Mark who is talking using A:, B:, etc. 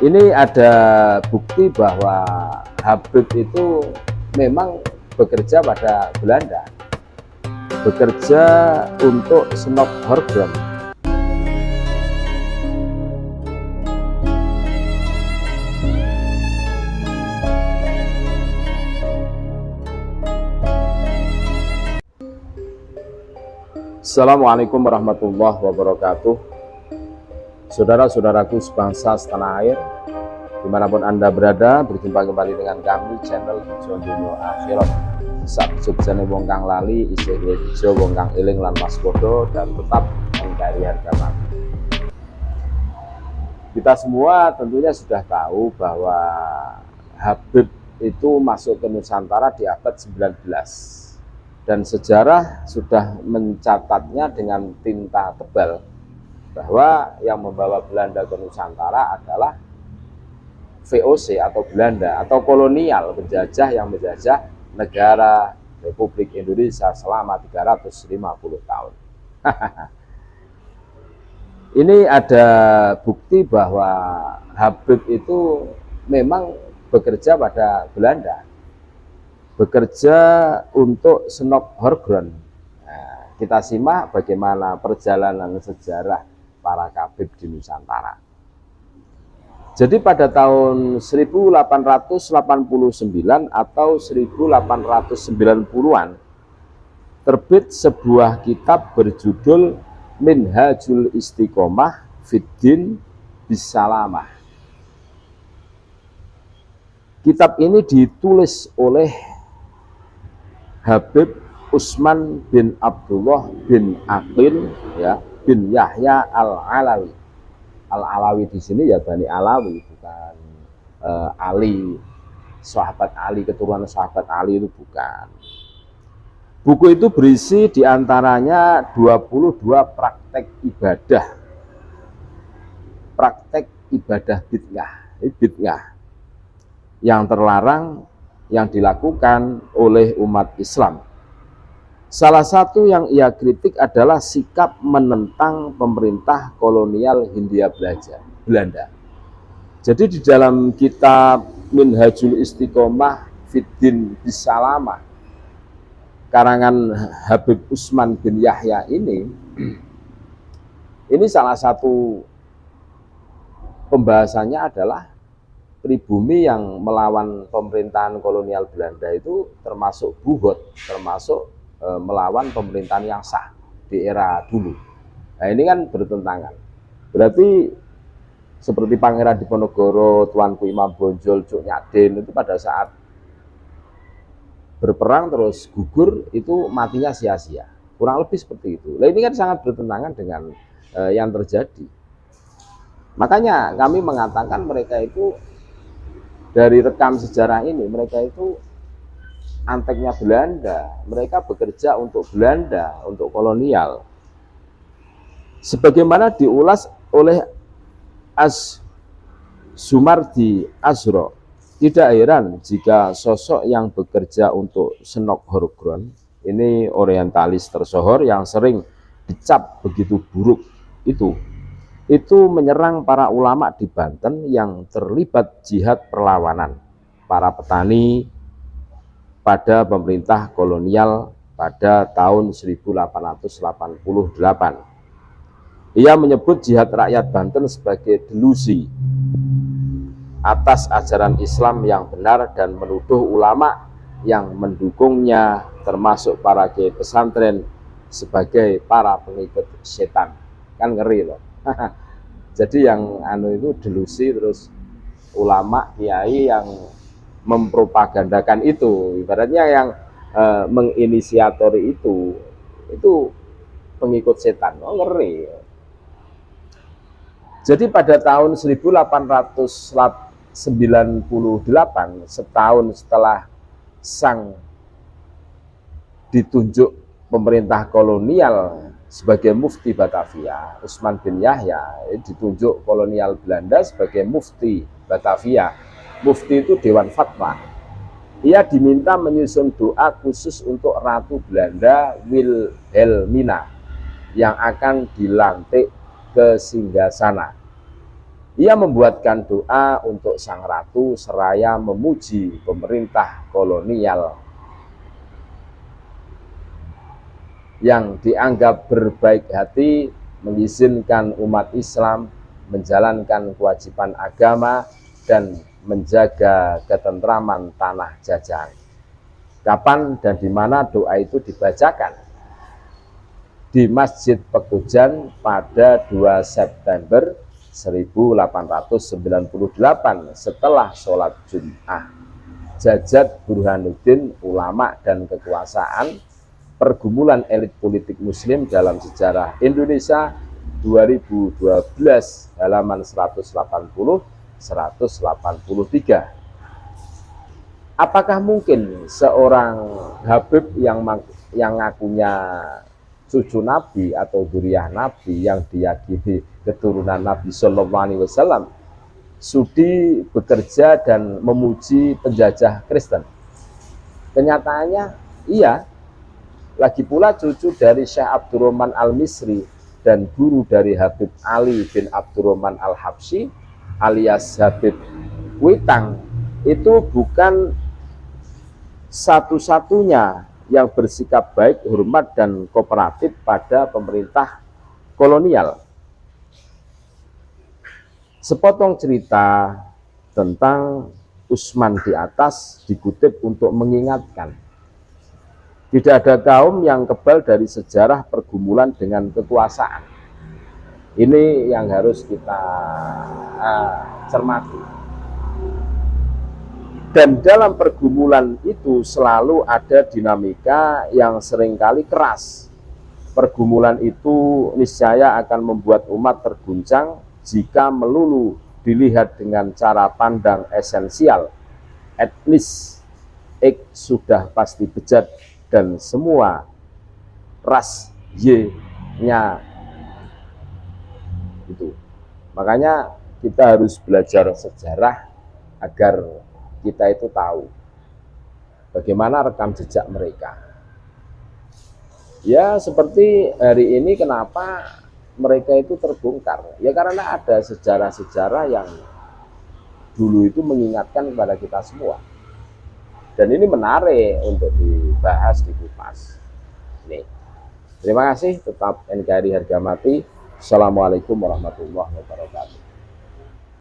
A: Ini ada bukti bahwa Habib itu memang bekerja pada Belanda, bekerja untuk Snok-Horgrond. Assalamualaikum warahmatullahi wabarakatuh. Saudara-saudaraku sebangsa setanah air, dimanapun Anda berada, berjumpa kembali dengan kami channel Hijau Dunia Akhirat. Sabjane wong kang lali isih hijau, wong kang eling lan waspada dan tetap mencari harga mati. Kita semua tentunya sudah tahu bahwa Habib itu masuk ke Nusantara di abad 19 dan sejarah sudah mencatatnya dengan tinta tebal bahwa yang membawa Belanda ke Nusantara adalah VOC atau Belanda atau kolonial, penjajah yang menjajah negara Republik Indonesia selama 350 tahun. Ini ada bukti bahwa Habib itu memang bekerja pada Belanda, bekerja untuk Snok-Horgrond. Nah, kita simak bagaimana perjalanan sejarah para Habib di Nusantara. Jadi pada tahun 1889 atau 1890-an terbit sebuah kitab berjudul Minhajul Istiqomah Fiddin Bisalamah. Kitab ini ditulis oleh Habib Utsman bin Abdullah bin Aqil bin Yahya Al-Alawi. Al-Alawi di sini ya Bani Alawi, bukan Ali, sahabat Ali, keturunan sahabat Ali itu bukan. Buku itu berisi diantaranya 22 praktek ibadah bid'ah yang terlarang yang dilakukan oleh umat Islam. Salah satu yang ia kritik adalah sikap menentang pemerintah kolonial Hindia Belanda. Jadi di dalam kitab Minhajul Istiqomah Fiddin Bisalamah karangan Habib Utsman bin Yahya ini salah satu pembahasannya adalah pribumi yang melawan pemerintahan kolonial Belanda itu termasuk buhut, termasuk melawan pemerintahan yang sah di era dulu. Nah ini kan bertentangan. Berarti seperti Pangeran Diponegoro, Tuanku Imam Bonjol, Cuk Nyadin itu pada saat berperang terus gugur itu matinya sia-sia. Kurang lebih seperti itu. Nah ini kan sangat bertentangan dengan yang terjadi. Makanya kami mengatakan mereka itu dari rekam sejarah ini, mereka itu anteknya Belanda, mereka bekerja untuk Belanda, untuk kolonial. Sebagaimana diulas oleh Az-Zumardi Azra, tidak heran jika sosok yang bekerja untuk Snok-Horgrond, ini orientalis tersohor yang sering dicap begitu buruk itu menyerang para ulama di Banten yang terlibat jihad perlawanan para petani pada pemerintah kolonial pada tahun 1888. Ia menyebut jihad rakyat Banten sebagai delusi atas ajaran Islam yang benar dan menuduh ulama yang mendukungnya termasuk para kiai pesantren sebagai para pengikut setan. Kan ngeri loh. Jadi yang itu delusi, terus ulama kiai yang mempropagandakan itu, ibaratnya yang menginisiatori itu pengikut setan. Oh ngeri. Jadi pada tahun 1898, setahun setelah sang ditunjuk pemerintah kolonial sebagai mufti Batavia, Utsman bin Yahya ditunjuk kolonial Belanda sebagai mufti Batavia. Mufti itu Dewan Fatwa. Ia diminta menyusun doa khusus untuk Ratu Belanda Wilhelmina yang akan dilantik ke singgasana. Ia membuatkan doa untuk sang ratu seraya memuji pemerintah kolonial yang dianggap berbaik hati mengizinkan umat Islam menjalankan kewajiban agama dan menjaga ketentraman tanah jajahan. Kapan dan di mana doa itu dibacakan? Di Masjid Pekojan pada 2 September 1898 setelah sholat Jum'ah. Jajat Burhanuddin, ulama dan kekuasaan, pergumulan elit politik muslim dalam sejarah Indonesia 2012, halaman 180-183. Apakah mungkin seorang Habib yang ngakunya cucu Nabi atau zuriyah Nabi yang diyakini keturunan Nabi Shallallahu Alaihi Wasallam sudi bekerja dan memuji penjajah Kristen? Kenyataannya iya. Lagi pula cucu dari Syekh Abdurrahman Al-Misri dan guru dari Habib Ali bin Abdurrahman Al-Habsyi alias Habib Kuitang itu bukan satu-satunya yang bersikap baik, hormat, dan kooperatif pada pemerintah kolonial. Sepotong cerita tentang Utsman di atas dikutip untuk mengingatkan, tidak ada kaum yang kebal dari sejarah pergumulan dengan kekuasaan. Ini yang harus kita cermati. Dan dalam pergumulan itu selalu ada dinamika yang seringkali keras. Pergumulan itu niscaya akan membuat umat terguncang jika melulu dilihat dengan cara pandang esensial. Etnis X sudah pasti bejat dan semua ras Y-nya itu. Makanya kita harus belajar sejarah agar kita itu tahu bagaimana rekam jejak mereka. Ya seperti hari ini kenapa mereka itu terbongkar? Ya karena ada sejarah-sejarah yang dulu itu mengingatkan kepada kita semua. Dan ini menarik untuk dibahas, dikupas. Nih. Terima kasih, tetap NKRI harga mati. Assalamualaikum warahmatullahi wabarakatuh.